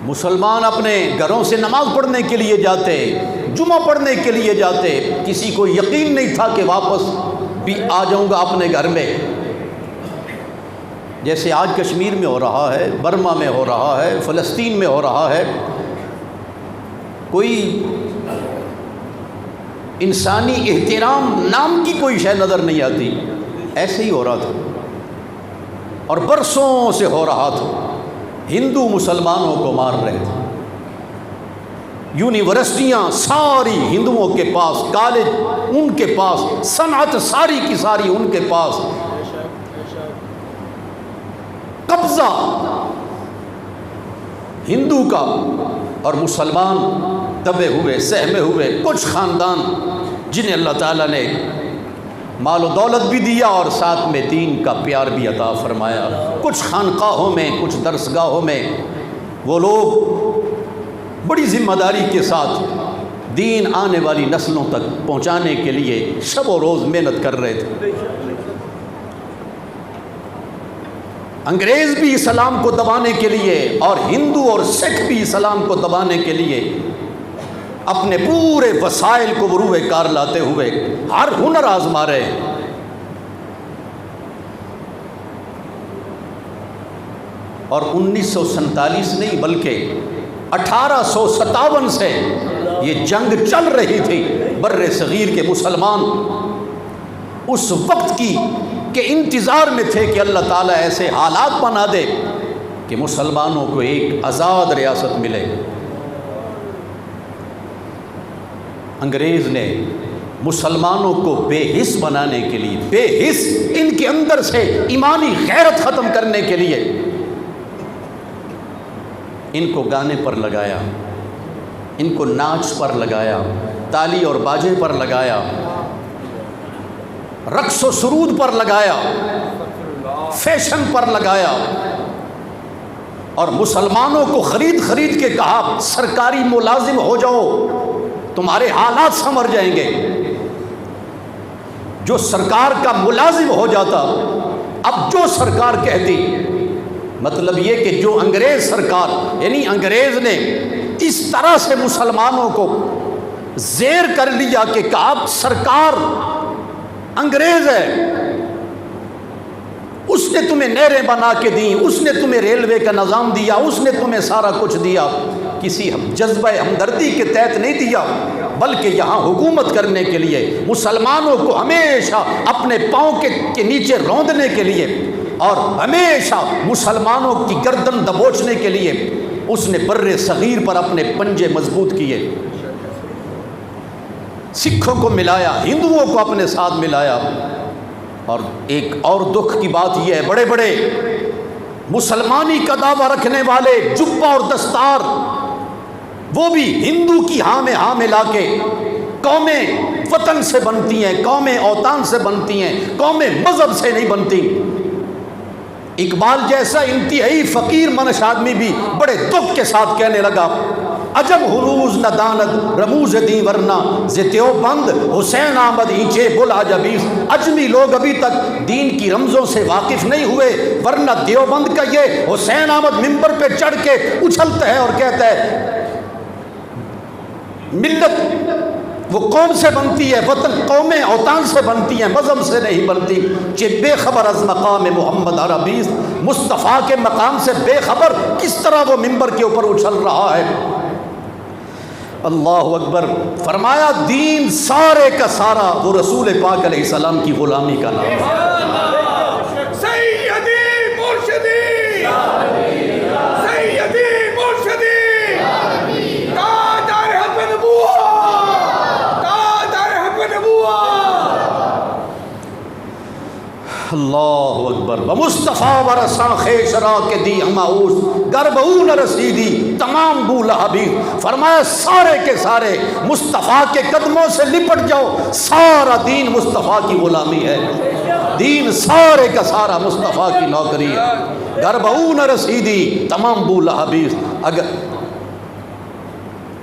مسلمان اپنے گھروں سے نماز پڑھنے کے لیے جاتے، جمعہ پڑھنے کے لیے جاتے، کسی کو یقین نہیں تھا کہ واپس بھی آ جاؤں گا اپنے گھر میں، جیسے آج کشمیر میں ہو رہا ہے، برما میں ہو رہا ہے، فلسطین میں ہو رہا ہے۔ کوئی انسانی احترام نام کی کوئی شے نظر نہیں آتی، ایسے ہی ہو رہا تھا اور برسوں سے ہو رہا تھا۔ ہندو مسلمانوں کو مار رہے تھے، یونیورسٹیاں ساری ہندوؤں کے پاس، کالج ان کے پاس، صنعت ساری کی ساری ان کے پاس، قبضہ ہندو کا، اور مسلمان دبے ہوئے سہمے ہوئے۔ کچھ خاندان جنہیں اللہ تعالیٰ نے مال و دولت بھی دیا اور ساتھ میں دین کا پیار بھی عطا فرمایا، کچھ خانقاہوں میں، کچھ درسگاہوں میں وہ لوگ بڑی ذمہ داری کے ساتھ دین آنے والی نسلوں تک پہنچانے کے لیے شب و روز محنت کر رہے تھے۔ انگریز بھی اسلام کو دبانے کے لیے اور ہندو اور سکھ بھی اسلام کو دبانے کے لیے اپنے پورے وسائل کو بروئے کار لاتے ہوئے ہر ہنر آزما رہے ہیں۔ اور 1947 نہیں بلکہ 1857 سے یہ جنگ چل رہی تھی۔ بر صغیر کے مسلمان اس وقت کی کہ انتظار میں تھے کہ اللہ تعالیٰ ایسے حالات بنا دے کہ مسلمانوں کو ایک آزاد ریاست ملے۔ انگریز نے مسلمانوں کو بے حس بنانے کے لیے، بے حس، ان کے اندر سے ایمانی غیرت ختم کرنے کے لیے ان کو گانے پر لگایا، ان کو ناچ پر لگایا، تالی اور باجے پر لگایا، رقص و سرود پر لگایا، فیشن پر لگایا، اور مسلمانوں کو خرید کے کہا سرکاری ملازم ہو جاؤ، تمہارے حالات سنور جائیں گے۔ جو سرکار کا ملازم ہو جاتا، اب جو سرکار کہتی، مطلب یہ کہ جو انگریز سرکار، یعنی انگریز نے اس طرح سے مسلمانوں کو زیر کر لیا کہ اب سرکار انگریز ہے، اس نے تمہیں نہریں بنا کے دیں، اس نے تمہیں ریلوے کا نظام دیا، اس نے تمہیں سارا کچھ دیا، کسی جذبہ ہمدردی کے تحت نہیں دیا، بلکہ یہاں حکومت کرنے کے لیے، مسلمانوں کو ہمیشہ اپنے پاؤں کے نیچے روندنے کے لیے اور ہمیشہ مسلمانوں کی گردن دبوچنے کے لیے اس نے بر صغیر پر اپنے پنجے مضبوط کیے۔ سکھوں کو ملایا، ہندوؤں کو اپنے ساتھ ملایا۔ اور ایک اور دکھ کی بات یہ ہے، بڑے بڑے مسلمانی کا دعویٰ رکھنے والے جبہ اور دستار، وہ بھی ہندو کی ہاں میں ہاں ملا کے قومیں وطن سے بنتی ہیں، قومیں اوطان سے بنتی ہیں، قومیں مذہب سے نہیں بنتی۔ اقبال جیسا انتہائی فقیر منش آدمی بھی بڑے دکھ کے ساتھ کہنے لگا، عجب ہنوز نہ داند رموز دیں ورنہ ز دیوبند حسین آمد اینچے بل عجبیز۔ اجمی لوگ ابھی تک دین کی رمزوں سے واقف نہیں ہوئے، ورنہ دیوبند کا یہ حسین آمد ممبر پہ چڑھ کے اچھلتا ہے اور کہتا ہے ملت وہ قوم سے بنتی ہے، وطن قومیں اوطان سے بنتی ہیں، مذہب سے نہیں بنتی۔ چہ بے خبر از مقام محمد عربیز، مصطفیٰ کے مقام سے بے خبر کس طرح وہ ممبر کے اوپر اچھل رہا ہے۔ اللہ اکبر۔ فرمایا دین سارے کا سارا وہ رسول پاک علیہ السلام کی غلامی کا نام ہے۔ سیدی مرشدی، سیدی مرشدی، تاجدار حق نبوت، تاجدار حق نبوت۔ اللہ اکبر۔ ومصطفیٰ ورساں خیش را کے دی ہماؤس گربہو نہ رسیدی تمام بو لہبی۔ فرمایا سارے کے سارے مصطفیٰ کے قدموں سے لپٹ جاؤ، سارا دین مصطفیٰ کی غلامی ہے، دین سارے کا سارا مصطفیٰ کی نوکری ہے۔ گربہو نہ رسیدی تمام بو لہبی۔ اگر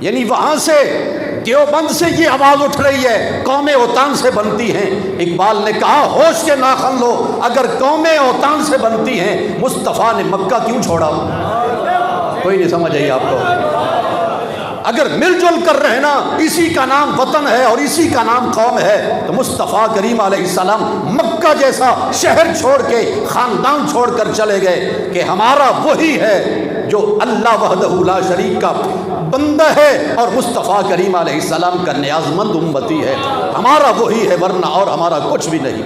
یعنی وہاں سے دیوبند سے یہ آواز اٹھ رہی ہے قومیں اوطان سے بنتی ہیں۔ اقبال نے کہا ہوش کے ناخن لو، اگر قومیں اوطان سے بنتی ہیں مصطفیٰ نے مکہ کیوں چھوڑا؟ کوئی نہیں سمجھ آئی آپ کو؟ اگر مل جل کر رہنا اسی کا نام وطن ہے اور اسی کا نام قوم ہے تو مصطفیٰ کریم علیہ السلام مکہ جیسا شہر چھوڑ کے خاندان چھوڑ کر چلے گئے کہ ہمارا وہی ہے جو اللہ وحدہ لا شریک کا بندہ ہے اور مصطفیٰ کریم علیہ السلام کا نیاز مند امتی ہے. ہمارا وہی ہے ورنہ اور ہمارا کچھ بھی نہیں.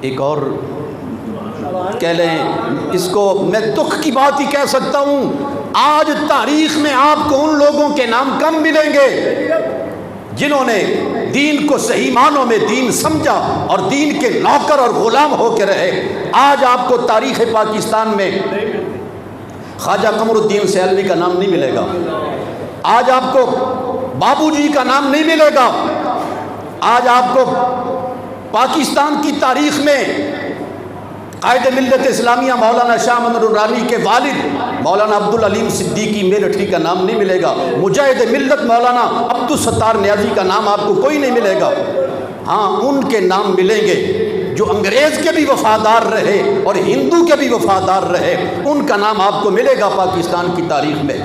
ایک اور کہہ لیں اس کو میں دکھ کی بات ہی کہہ سکتا ہوں، آج تاریخ میں آپ کو ان لوگوں کے نام کم ملیں گے جنہوں نے دین کو صحیح معنوں میں دین سمجھا اور دین کے نوکر اور غلام ہو کے رہے. آج آپ کو تاریخ پاکستان میں خواجہ قمر الدین سیلوی کا نام نہیں ملے گا، آج آپ کو بابو جی کا نام نہیں ملے گا، آج آپ کو پاکستان کی تاریخ میں قائد ملت اسلامیہ مولانا شاہ محمد نورانی کے والد مولانا عبدالعلیم صدیقی میرٹھی کا نام نہیں ملے گا، مجاہد ملت مولانا عبدالستار نیازی کا نام آپ کو کوئی نہیں ملے گا. ہاں ان کے نام ملیں گے جو انگریز کے بھی وفادار رہے اور ہندو کے بھی وفادار رہے، ان کا نام آپ کو ملے گا پاکستان کی تاریخ میں.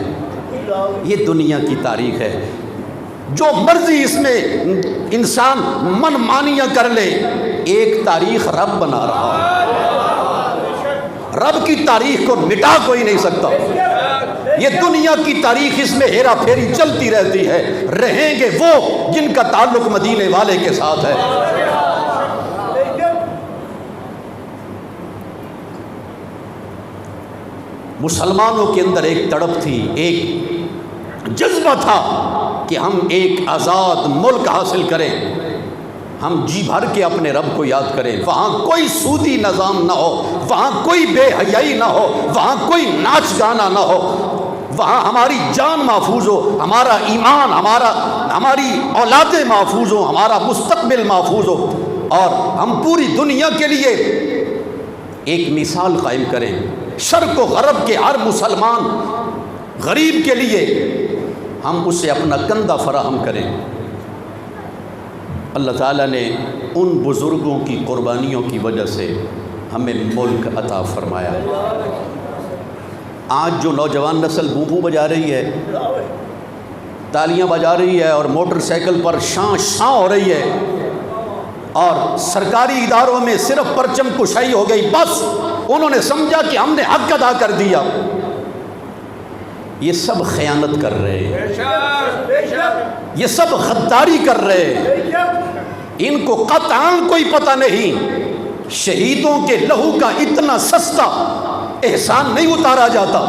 یہ دنیا کی تاریخ ہے، جو مرضی اس میں انسان من مانیاں کر لے، ایک تاریخ رب بنا رہا ہے. رب کی تاریخ کو مٹا کوئی نہیں سکتا. یہ دنیا کی تاریخ اس میں ہیرا پھیری چلتی رہتی ہے. رہیں گے وہ جن کا تعلق مدینے والے کے ساتھ ہے. مسلمانوں کے اندر ایک تڑپ تھی، ایک جذبہ تھا کہ ہم ایک آزاد ملک حاصل کریں، ہم جی بھر کے اپنے رب کو یاد کریں. وہاں کوئی سودی نظام نہ ہو، وہاں کوئی بے حیائی نہ ہو، وہاں کوئی ناچ گانا نہ ہو، وہاں ہماری جان محفوظ ہو، ہمارا ایمان، ہماری اولادیں محفوظ ہو، ہمارا مستقبل محفوظ ہو، اور ہم پوری دنیا کے لیے ایک مثال قائم کریں. شرق و غرب کے ہر مسلمان غریب کے لیے ہم اسے اپنا کندھا فراہم کریں. اللہ تعالیٰ نے ان بزرگوں کی قربانیوں کی وجہ سے ہمیں ملک عطا فرمایا. آج جو نوجوان نسل بوں بوں بجا رہی ہے، تالیاں بجا رہی ہے اور موٹر سائیکل پر شاں شاں ہو رہی ہے اور سرکاری اداروں میں صرف پرچم کشائی ہو گئی، بس انہوں نے سمجھا کہ ہم نے حق ادا کر دیا، یہ سب خیانت کر رہے ہیں، یہ سب غداری کر رہے ہیں. ان کو قطعاً کوئی پتہ نہیں شہیدوں کے لہو کا اتنا سستا احسان نہیں اتارا جاتا.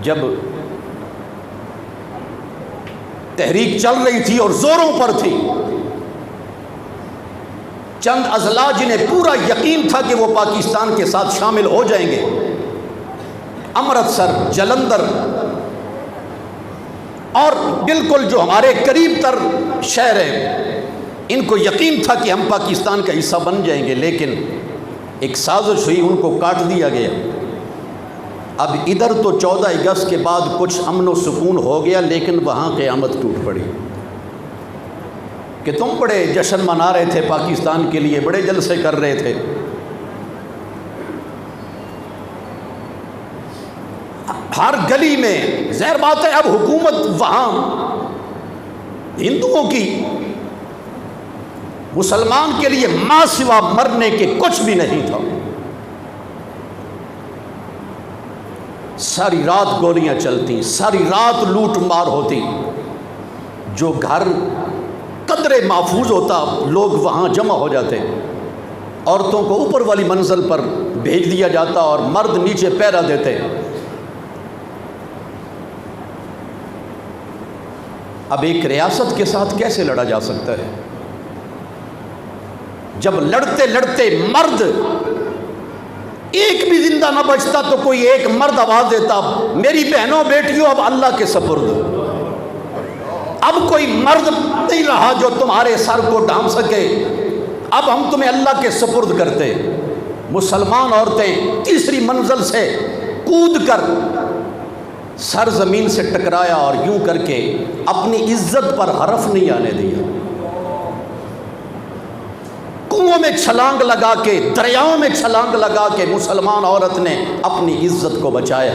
جب تحریک چل رہی تھی اور زوروں پر تھی، چند اضلاع جنہیں پورا یقین تھا کہ وہ پاکستان کے ساتھ شامل ہو جائیں گے، امرتسر، جلندر اور بالکل جو ہمارے قریب تر شہر ہیں، ان کو یقین تھا کہ ہم پاکستان کا حصہ بن جائیں گے، لیکن ایک سازش ہوئی، ان کو کاٹ دیا گیا. اب ادھر تو 14 اگست کے بعد کچھ امن و سکون ہو گیا، لیکن وہاں قیامت ٹوٹ پڑی کہ تم بڑے جشن منا رہے تھے پاکستان کے لیے، بڑے جلسے کر رہے تھے، ہر گلی میں. ظاہر بات ہے اب حکومت وہاں ہندوؤں کی مسلمان کے لیے ماں سوا مرنے کے کچھ بھی نہیں تھا. ساری رات گولیاں چلتی، ساری رات لوٹ مار ہوتی، جو گھر قدرے محفوظ ہوتا لوگ وہاں جمع ہو جاتے، عورتوں کو اوپر والی منزل پر بھیج دیا جاتا اور مرد نیچے پہرا دیتے. اب ایک ریاست کے ساتھ کیسے لڑا جا سکتا ہے جب لڑتے لڑتے مرد ایک بھی زندہ نہ بچتا تو کوئی ایک مرد آواز دیتا، میری بہنوں بیٹیوں اب اللہ کے سپرد. اب کوئی مرد نہیں رہا جو تمہارے سر کو ڈھانپ سکے، اب ہم تمہیں اللہ کے سپرد کرتے. مسلمان عورتیں تیسری منزل سے کود کر سر زمین سے ٹکرایا اور یوں کر کے اپنی عزت پر حرف نہیں آنے دیا. کنووں میں چھلانگ لگا کے، دریاؤں میں چھلانگ لگا کے مسلمان عورت نے اپنی عزت کو بچایا۔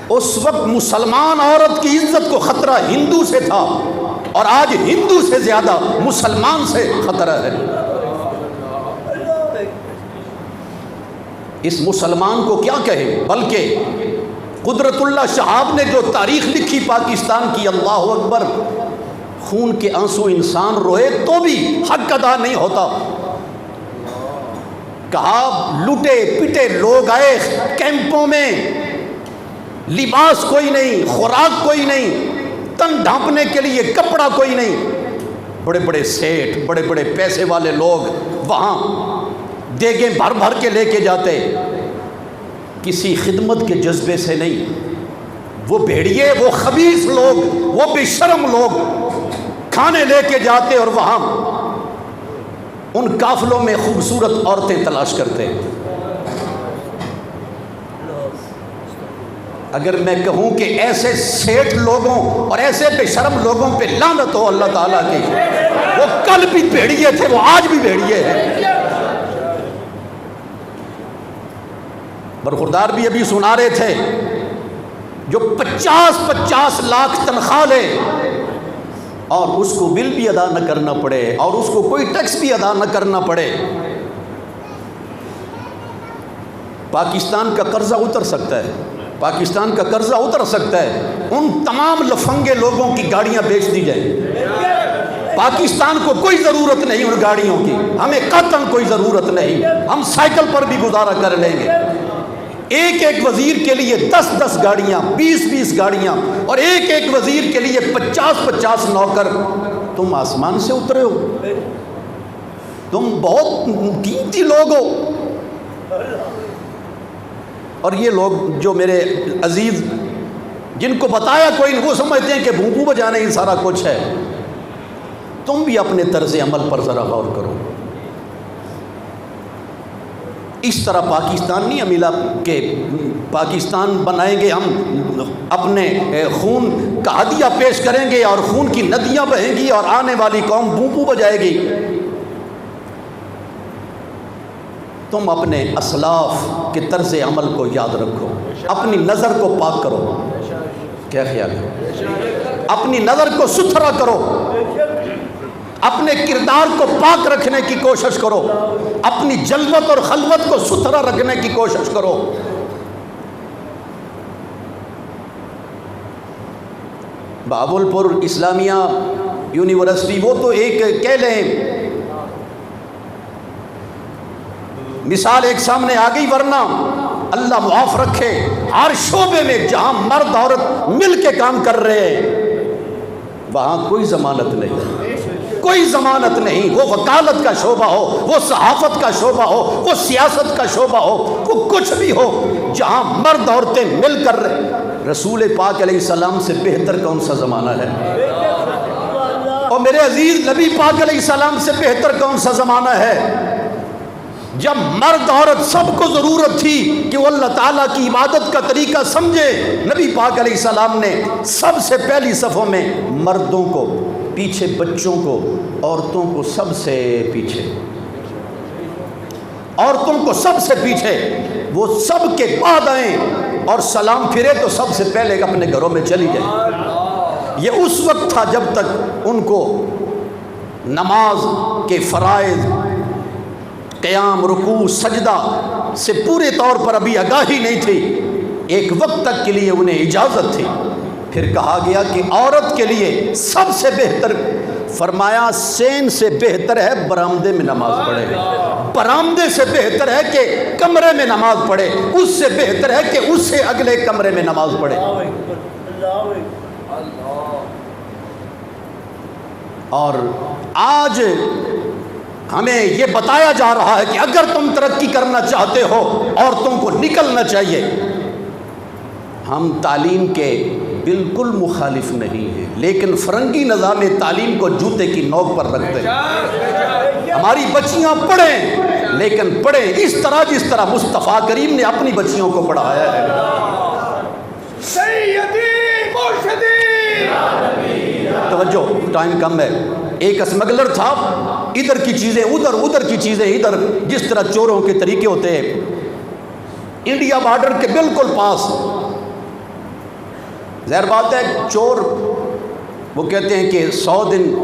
اس وقت مسلمان عورت کی عزت کو خطرہ ہندو سے تھا، اور آج ہندو سے زیادہ مسلمان سے خطرہ ہے۔ اس مسلمان کو کیا کہیں، بلکہ قدرت اللہ شہاب نے جو تاریخ لکھی پاکستان کی، اللہ اکبر، خون کے آنسو انسان روئے تو بھی حق ادا نہیں ہوتا۔ کہا لوٹے پٹے لوگ آئے کیمپوں میں، لباس کوئی نہیں، خوراک کوئی نہیں، تن ڈھانپنے کے لیے کپڑا کوئی نہیں۔ بڑے بڑے سیٹھ، بڑے بڑے پیسے والے لوگ وہاں دیگیں بھر بھر کے لے کے جاتے، کسی خدمت کے جذبے سے نہیں۔ وہ بھیڑیے، وہ خبیث لوگ، وہ بے شرم لوگ کھانے لے کے جاتے اور وہاں ان قافلوں میں خوبصورت عورتیں تلاش کرتے۔ اگر میں کہوں کہ ایسے سیٹھ لوگوں اور ایسے بے شرم لوگوں پہ لعنت ہو اللہ تعالیٰ کی، وہ کل بھی بھیڑیے تھے، وہ آج بھی بھیڑیے ہیں۔ برخوردار بھی ابھی سنا رہے تھے، جو 50 لاکھ تنخواہ لے اور اس کو بل بھی ادا نہ کرنا پڑے اور اس کو کوئی ٹیکس بھی ادا نہ کرنا پڑے۔ پاکستان کا قرضہ اتر سکتا ہے، پاکستان کا قرضہ اتر سکتا ہے، ان تمام لفنگے لوگوں کی گاڑیاں بیچ دی جائیں۔ پاکستان کو کوئی ضرورت نہیں ان گاڑیوں کی، ہمیں قطعاً کوئی ضرورت نہیں، ہم سائیکل پر بھی گزارا کر لیں گے۔ ایک ایک وزیر کے لیے 10 گاڑیاں، 20 گاڑیاں، اور ایک ایک وزیر کے لیے 50 نوکر۔ تم آسمان سے اترے ہو، تم بہت قیمتی لوگ ہو۔ اور یہ لوگ جو میرے عزیز جن کو بتایا کوئی نہیں، وہ سمجھتے ہیں کہ بھونپو بجانے ہی سارا کچھ ہے۔ تم بھی اپنے طرز عمل پر ذرا غور کرو۔ اس طرح پاکستان نہیں ملا کہ پاکستان بنائیں گے ہم، اپنے خون کا ہدیہ پیش کریں گے اور خون کی ندیاں بہیں گی اور آنے والی قوم بھونپو بجائے گی۔ تم اپنے اسلاف کے طرز عمل کو یاد رکھو، اپنی نظر کو پاک کرو۔ کیا خیال ہے؟ اپنی نظر کو ستھرا کرو، اپنے کردار کو پاک رکھنے کی کوشش کرو، اپنی جلوت اور خلوت کو ستھرا رکھنے کی کوشش کرو۔ بہاولپور اسلامیہ یونیورسٹی وہ تو ایک کہہ لیں مثال ایک سامنے آ گئی، ورنہ اللہ معاف رکھے ہر شعبے میں جہاں مرد عورت مل کے کام کر رہے ہیں وہاں کوئی ضمانت نہیں، کوئی ضمانت نہیں۔ وہ وکالت کا شعبہ ہو، وہ صحافت کا شعبہ ہو، وہ سیاست کا شعبہ ہو، وہ کچھ بھی ہو، جہاں مرد عورتیں مل کر رہے، رسول پاک علیہ السلام سے بہتر کون سا زمانہ ہے؟ اور میرے عزیز نبی پاک علیہ السلام سے بہتر کون سا زمانہ ہے؟ جب مرد عورت سب کو ضرورت تھی کہ وہ اللہ تعالیٰ کی عبادت کا طریقہ سمجھے، نبی پاک علیہ السلام نے سب سے پہلی صفوں میں مردوں کو پیچھے، بچوں کو، عورتوں کو سب سے پیچھے، عورتوں کو سب سے پیچھے، وہ سب کے بعد آئیں اور سلام پھرے تو سب سے پہلے اپنے گھروں میں چلی جائیں۔ یہ اس وقت تھا جب تک ان کو نماز کے فرائض، قیام، رکوع، سجدہ سے پورے طور پر ابھی آگاہی نہیں تھی۔ ایک وقت تک کے لیے انہیں اجازت تھی، پھر کہا گیا کہ عورت کے لیے سب سے بہتر، فرمایا سین سے بہتر ہے برآمدے میں نماز پڑھے، برآمدے سے بہتر ہے کہ کمرے میں نماز پڑھے، اس سے بہتر ہے کہ اس سے اگلے کمرے میں نماز پڑھے۔ اور آج ہمیں یہ بتایا جا رہا ہے کہ اگر تم ترقی کرنا چاہتے ہو عورتوں کو نکلنا چاہیے۔ ہم تعلیم کے بالکل مخالف نہیں ہیں، لیکن فرنگی نظام تعلیم کو جوتے کی نوک پر رکھتے ہیں۔ ہماری بچیاں پڑھیں، لیکن پڑھیں اس طرح جس طرح مصطفیٰ کریم نے اپنی بچیوں کو پڑھایا ہے۔ سیدی مرشدی، توجہ ٹائم کم ہے، ایک اسمگلر تھا، ادھر کی چیزیں ادھر، ادھر کی چیزیں ادھر، جس طرح چوروں کے طریقے ہوتے ہیں۔ انڈیا بارڈر کے بالکل پاس، ظاہر بات ہے چور، وہ کہتے ہیں کہ 100 دن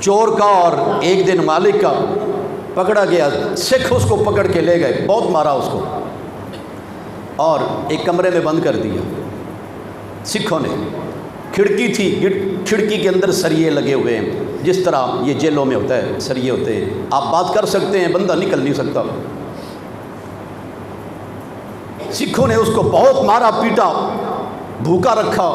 چور کا اور 1 دن مالک کا۔ پکڑا گیا، سکھ اس کو پکڑ کے لے گئے، بہت مارا اس کو اور ایک کمرے میں بند کر دیا سکھوں نے۔ کھڑکی تھی، کھڑکی کے اندر سریے لگے ہوئے ہیں، جس طرح یہ جیلوں میں ہوتا ہے، سریے ہوتے ہیں، آپ بات کر سکتے ہیں، بندہ نکل نہیں سکتا۔ سکھوں نے اس کو بہت مارا پیٹا، بھوکا رکھا۔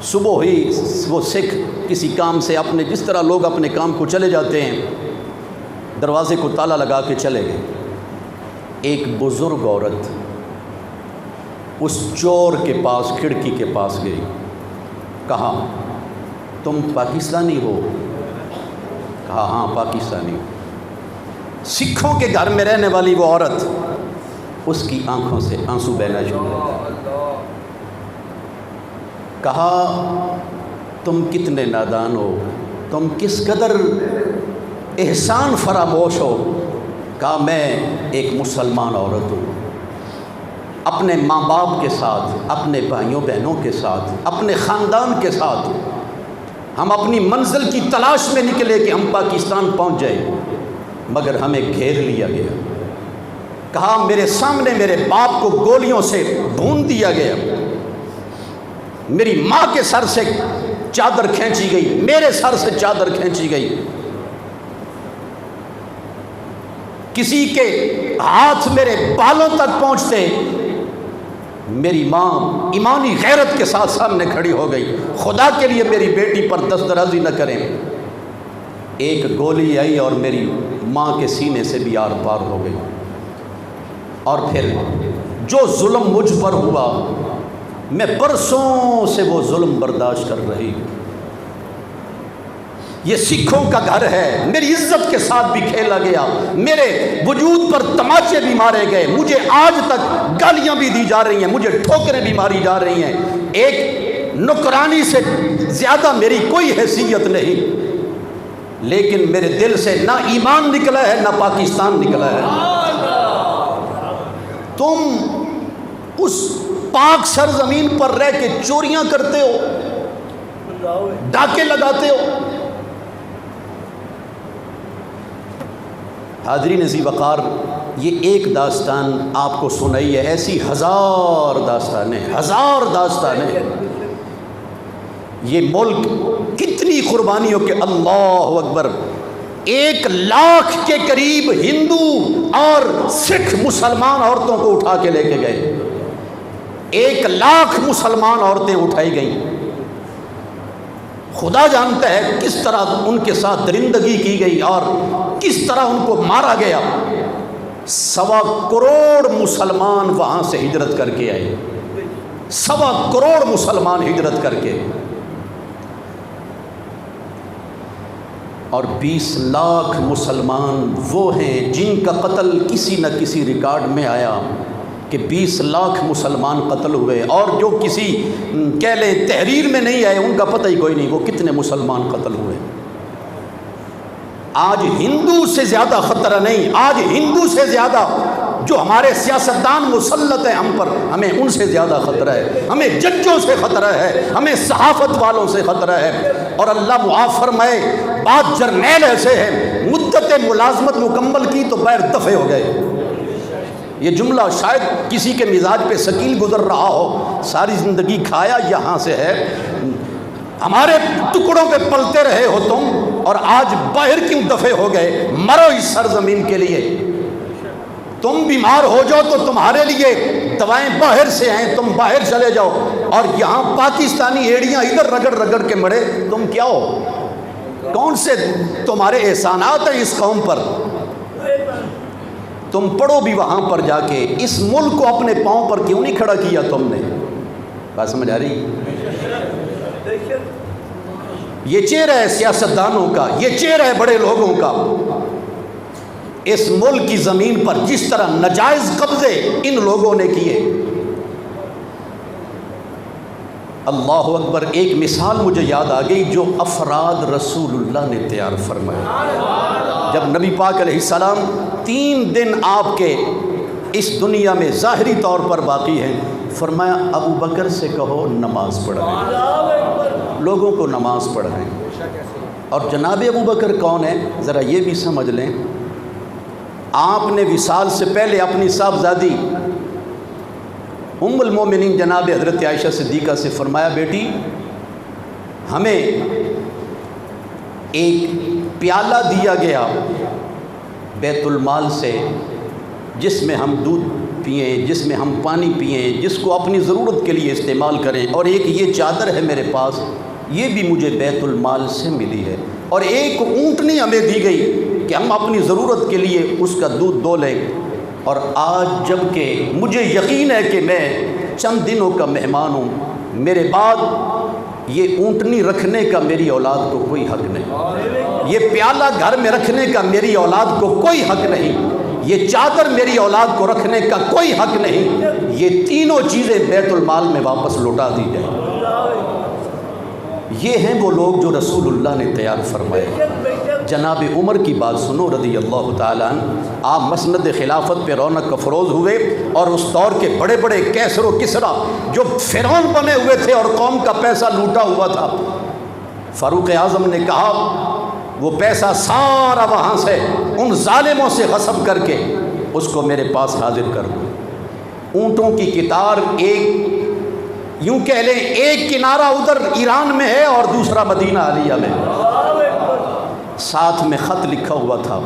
صبح ہوئی، وہ سکھ کسی کام سے اپنے، جس طرح لوگ اپنے کام کو چلے جاتے ہیں، دروازے کو تالا لگا کے چلے گئے۔ ایک بزرگ عورت اس چور کے پاس، کھڑکی کے پاس گئی، کہا تم پاکستانی ہو؟ کہا ہاں پاکستانی ہوں۔ سکھوں کے گھر میں رہنے والی وہ عورت، اس کی آنکھوں سے آنسو بہنا شروع ہو۔ کہا تم کتنے نادان ہو، تم کس قدر احسان فراموش ہو۔ کہا میں ایک مسلمان عورت ہوں، اپنے ماں باپ کے ساتھ، اپنے بھائیوں بہنوں کے ساتھ، اپنے خاندان کے ساتھ ہم اپنی منزل کی تلاش میں نکلے کہ ہم پاکستان پہنچ جائیں، مگر ہمیں گھیر لیا گیا۔ کہا میرے سامنے میرے باپ کو گولیوں سے بھون دیا گیا، میری ماں کے سر سے چادر کھینچی گئی، میرے سر سے چادر کھینچی گئی، کسی کے ہاتھ میرے بالوں تک پہنچتے، میری ماں ایمانی غیرت کے ساتھ سامنے کھڑی ہو گئی، خدا کے لیے میری بیٹی پر دست درازی نہ کریں۔ ایک گولی آئی اور میری ماں کے سینے سے بھی آر پار ہو گئی۔ اور پھر جو ظلم مجھ پر ہوا، میں برسوں سے وہ ظلم برداشت کر رہی ہوں۔ یہ سکھوں کا گھر ہے، میری عزت کے ساتھ بھی کھیلا گیا، میرے وجود پر تماچے بھی مارے گئے، مجھے آج تک گالیاں بھی دی جا رہی ہیں، مجھے ٹھوکریں بھی ماری جا رہی ہیں۔ ایک نکرانی سے زیادہ میری کوئی حیثیت نہیں، لیکن میرے دل سے نہ ایمان نکلا ہے نہ پاکستان نکلا ہے۔ تم اس پاک سرزمین پر رہ کے چوریاں کرتے ہو، ڈاکے لگاتے ہو۔ حاضرین ذی وقار، یہ ایک داستان آپ کو سنائی ہے، ایسی ہزار داستانیں، ہزار داستانیں۔ یہ ملک کتنی قربانیوں کے، اللہ اکبر، 1 لاکھ کے قریب ہندو اور سکھ مسلمان عورتوں کو اٹھا کے لے کے گئے، 1 لاکھ مسلمان عورتیں اٹھائی گئیں۔ خدا جانتا ہے کس طرح ان کے ساتھ درندگی کی گئی اور کس طرح ان کو مارا گیا۔ 1.25 کروڑ مسلمان وہاں سے ہجرت کر کے آئے، 1.25 کروڑ مسلمان ہجرت کر کے، اور 20 لاکھ مسلمان وہ ہیں جن کا قتل کسی نہ کسی ریکارڈ میں آیا کہ 20 لاکھ مسلمان قتل ہوئے، اور جو کسی کہہ لیں تحریر میں نہیں آئے ان کا پتہ ہی کوئی نہیں وہ کتنے مسلمان قتل ہوئے۔ آج ہندو سے زیادہ خطرہ نہیں، آج ہندو سے زیادہ جو ہمارے سیاستدان مسلط ہیں ہم پر، ہمیں ان سے زیادہ خطرہ ہے، ہمیں ججوں سے خطرہ ہے، ہمیں صحافت والوں سے خطرہ ہے۔ اور اللہ معاف فرمائے، بعض جرنیل ایسے ہیں مدت ملازمت مکمل کی تو بغیر دفع ہو گئے۔ یہ جملہ شاید کسی کے مزاج پہ ثقیل گزر رہا ہو، ساری زندگی کھایا یہاں سے ہے، ہمارے ٹکڑوں پہ پلتے رہے ہو تم، اور آج باہر کیوں دفع ہو گئے؟ مرو اس سرزمین کے لیے۔ تم بیمار ہو جاؤ تو تمہارے لیے دوائیں باہر سے ہیں، تم باہر چلے جاؤ، اور یہاں پاکستانی ایڑیاں ادھر رگڑ رگڑ کے مرے، تم کیا ہو؟ کون سے تمہارے احسانات ہیں اس قوم پر؟ تم پڑھو بھی وہاں پر جا کے، اس ملک کو اپنے پاؤں پر کیوں نہیں کھڑا کیا تم نے؟ بات سمجھ آ رہی؟ یہ چہرہ ہے سیاستدانوں کا، یہ چہرہ ہے بڑے لوگوں کا۔ اس ملک کی زمین پر جس طرح ناجائز قبضے ان لوگوں نے کیے، اللہ اکبر، ایک مثال مجھے یاد آ گئی جو افراد رسول اللہ نے تیار فرمایا۔ جب نبی پاک علیہ السلام 3 دن آپ کے اس دنیا میں ظاہری طور پر باقی ہیں، فرمایا ابو بکر سے کہو نماز پڑھیں، لوگوں کو نماز پڑھیں۔ اور جناب ابو بکر کون ہے؟ ذرا یہ بھی سمجھ لیں، آپ نے وصال سے پہلے اپنی صاحبزادی ام المومنین جناب حضرت عائشہ صدیقہ سے فرمایا بیٹی ہمیں ایک پیالہ دیا گیا بیت المال سے جس میں ہم دودھ پئیں، جس میں ہم پانی پئیں، جس کو اپنی ضرورت کے لیے استعمال کریں، اور ایک یہ چادر ہے میرے پاس، یہ بھی مجھے بیت المال سے ملی ہے، اور ایک اونٹنی ہمیں دی گئی کہ ہم اپنی ضرورت کے لیے اس کا دودھ دو لیں۔ اور آج جب کہ مجھے یقین ہے کہ میں چند دنوں کا مہمان ہوں، میرے بعد یہ اونٹنی رکھنے کا میری اولاد کو کوئی حق نہیں، یہ پیالہ گھر میں رکھنے کا میری اولاد کو کوئی حق نہیں، یہ چادر میری اولاد کو رکھنے کا کوئی حق نہیں، یہ تینوں چیزیں بیت المال میں واپس لوٹا دی جائیں۔ یہ ہیں وہ لوگ جو رسول اللہ نے تیار فرمائے۔ جناب عمر کی بات سنو رضی اللہ تعالیٰ عنہ، آپ مسند خلافت پہ رونق افروز ہوئے، اور اس دور کے بڑے بڑے کیسر و کسریٰ جو فرعون بنے ہوئے تھے اور قوم کا پیسہ لوٹا ہوا تھا، فاروق اعظم نے کہا وہ پیسہ سارا وہاں سے ان ظالموں سے غصب کر کے اس کو میرے پاس حاضر کر دو۔ اونٹوں کی قطار ایک، یوں کہہ لیں ایک کنارہ ادھر ایران میں ہے اور دوسرا مدینہ علیہ میں، ساتھ میں خط لکھا ہوا تھا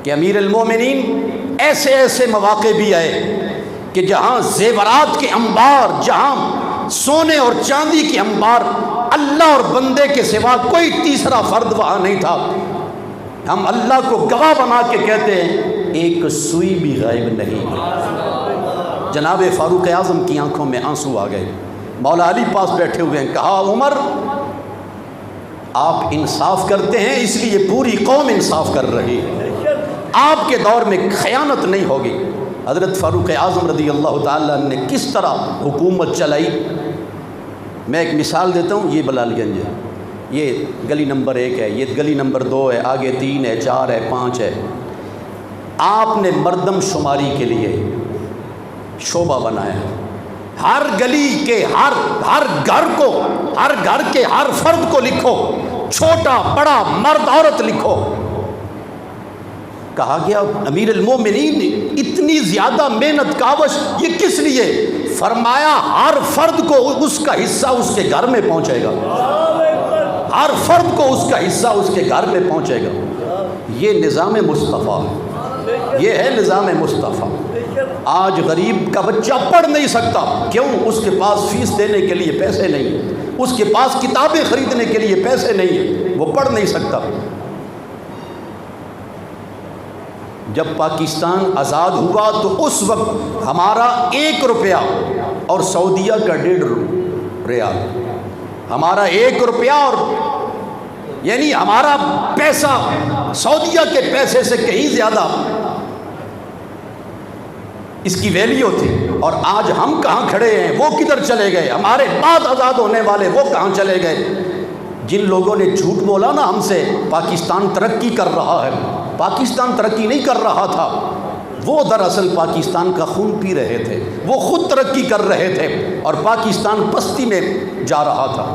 کہ امیر المومنین ایسے ایسے مواقع بھی آئے کہ جہاں زیورات کے انبار، جہاں سونے اور چاندی کے انبار، اللہ اور بندے کے سوا کوئی تیسرا فرد وہاں نہیں تھا، ہم اللہ کو گواہ بنا کے کہتے ہیں ایک سوئی بھی غائب نہیں۔ جناب فاروق اعظم کی آنکھوں میں آنسو آ گئے، مولا علی پاس بیٹھے ہوئے ہیں، کہا عمر آپ انصاف کرتے ہیں اس لیے پوری قوم انصاف کر رہی ہے، آپ کے دور میں خیانت نہیں ہوگی۔ حضرت فاروق اعظم رضی اللہ تعالیٰ نے کس طرح حکومت چلائی، میں ایک مثال دیتا ہوں۔ یہ بلال گنج ہے، یہ گلی نمبر 1 ہے، یہ گلی نمبر 2 ہے، آگے 3 ہے، 4 ہے، 5 ہے۔ آپ نے مردم شماری کے لیے شعبہ بنایا، ہر گلی کے ہر گھر کو، ہر گھر کے ہر فرد کو لکھو، چھوٹا بڑا مرد عورت لکھو۔ کہا گیا امیر المومنین اتنی زیادہ محنت کاوش یہ کس لیے؟ فرمایا ہر فرد کو اس کا حصہ اس کے گھر میں پہنچے گا، ہر فرد کو اس کا حصہ اس کے گھر میں پہنچے گا۔ یہ نظام مصطفیٰ، یہ ہے نظام مصطفیٰ۔ آج غریب کا بچہ پڑھ نہیں سکتا، کیوں؟ اس کے پاس فیس دینے کے لیے پیسے نہیں، اس کے پاس کتابیں خریدنے کے لیے پیسے نہیں ہیں، وہ پڑھ نہیں سکتا۔ جب پاکستان آزاد ہوا تو اس وقت ہمارا 1 روپیہ اور سعودیہ کا 1.5 ریال، ہمارا 1 روپیہ اور یعنی ہمارا پیسہ سعودیہ کے پیسے سے کہیں زیادہ اس کی ویلیو تھی۔ اور آج ہم کہاں کھڑے ہیں، وہ کدھر چلے گئے؟ ہمارے بعد آزاد ہونے والے وہ کہاں چلے گئے؟ جن لوگوں نے جھوٹ بولا نا ہم سے پاکستان ترقی کر رہا ہے، پاکستان ترقی نہیں کر رہا تھا، وہ دراصل پاکستان کا خون پی رہے تھے، وہ خود ترقی کر رہے تھے اور پاکستان پستی میں جا رہا تھا۔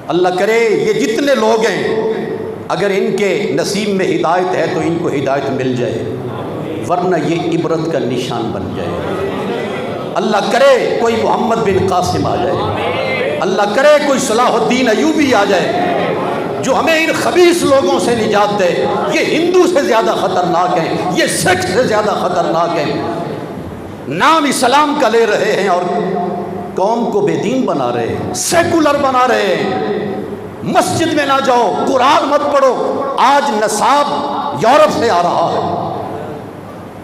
اللہ کرے یہ جتنے لوگ ہیں اگر ان کے نصیب میں ہدایت ہے تو ان کو ہدایت مل جائے، ورنہ یہ عبرت کا نشان بن جائے۔ اللہ کرے کوئی محمد بن قاسم آ جائے، اللہ کرے کوئی صلاح الدین ایوبی آ جائے جو ہمیں ان خبیث لوگوں سے نجات دے۔ یہ ہندو سے زیادہ خطرناک ہیں، یہ سکھ سے زیادہ خطرناک ہیں، نام اسلام کا لے رہے ہیں اور قوم کو بے دین بنا رہے ہیں، سیکولر بنا رہے ہیں۔ مسجد میں نہ جاؤ، قرآن مت پڑھو۔ آج نصاب یورپ سے آ رہا ہے،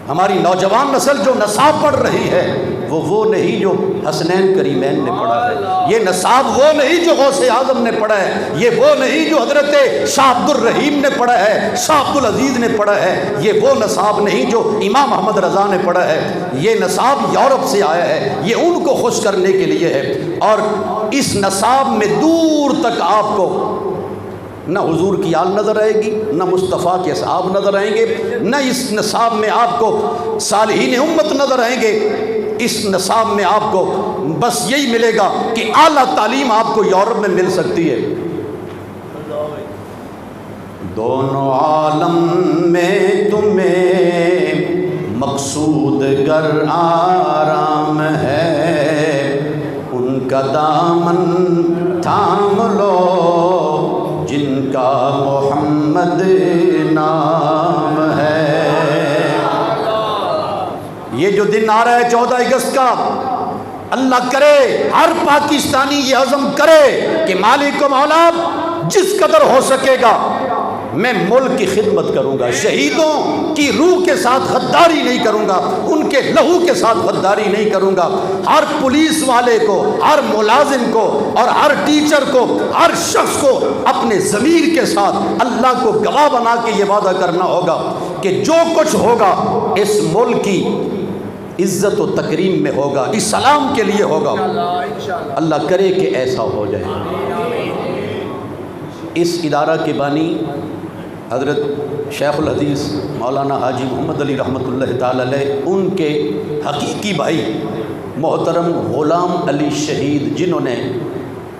ہماری نوجوان نسل جو نصاب پڑھ رہی ہے وہ نہیں جو حسنین کریمین نے پڑھا ہے، یہ نصاب وہ نہیں جو غوث اعظم نے پڑھا ہے، یہ وہ نہیں جو حضرت شاہ عبد الرحیم نے پڑھا ہے، شاہ عبد العزیز نے پڑھا ہے، یہ وہ نصاب نہیں جو امام احمد رضا نے پڑھا ہے، یہ نصاب یورپ سے آیا ہے، یہ ان کو خوش کرنے کے لیے ہے۔ اور اس نصاب میں دور تک آپ کو نہ حضور کی آل نظر آئے گی، نہ مصطفیٰ کے اصحاب نظر آئیں گے، نہ اس نصاب میں آپ کو صالحین امت نظر آئیں گے۔ اس نصاب میں آپ کو بس یہی ملے گا کہ اعلیٰ تعلیم آپ کو یورپ میں مل سکتی ہے۔ دونوں عالم میں تمہیں مقصود گر آرام ہے، ان کا دامن تھام لو جن کا محمد نام ہے۔ یہ جو دن آ رہا ہے 14 اگست کا، اللہ کرے ہر پاکستانی یہ عزم کرے کہ مالک و مولا جس قدر ہو سکے گا میں ملک کی خدمت کروں گا، شہیدوں کی روح کے ساتھ غداری نہیں کروں گا، ان کے لہو کے ساتھ غداری نہیں کروں گا۔ ہر پولیس والے کو، ہر ملازم کو اور ہر ٹیچر کو، ہر شخص کو اپنے ضمیر کے ساتھ اللہ کو گواہ بنا کے یہ وعدہ کرنا ہوگا کہ جو کچھ ہوگا اس ملک کی عزت و تکریم میں ہوگا، اسلام کے لیے ہوگا۔ اللہ کرے کہ ایسا ہو جائے۔ اس ادارہ کے بانی حضرت شیخ الحدیث مولانا حاجی محمد علی رحمۃ اللہ تعالی علیہ، ان کے حقیقی بھائی محترم غلام علی شہید، جنہوں نے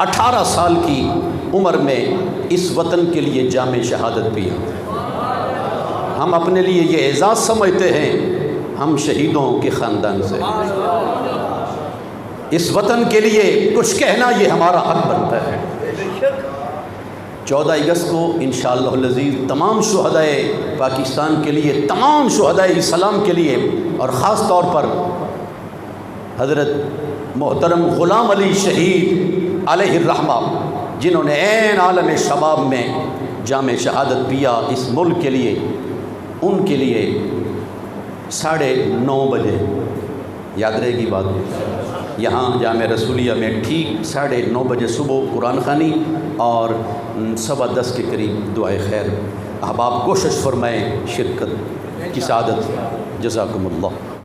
18 سال کی عمر میں اس وطن کے لیے جام شہادت پیا۔ ہم اپنے لیے یہ اعزاز سمجھتے ہیں ہم شہیدوں کے خاندان سے، اس وطن کے لیے کچھ کہنا یہ ہمارا حق بنتا ہے۔ 14 اگست کو انشاءاللہ العزیز تمام شہدائے پاکستان کے لیے، تمام شہدائے اسلام کے لیے، اور خاص طور پر حضرت محترم غلام علی شہید علیہ الرحمہ، جنہوں نے عین عالم شباب میں جام شہادت پیا اس ملک کے لیے، ان کے لیے 9:30 بجے، یاد رہے گی بات، یہاں جامع رسولیہ میں ٹھیک 9:30 بجے صبح قرآن خوانی اور 10:15 کے قریب دعائے خیر۔ احباب کوشش فرمائیں شرکت کی سعادت۔ جزاکم اللہ۔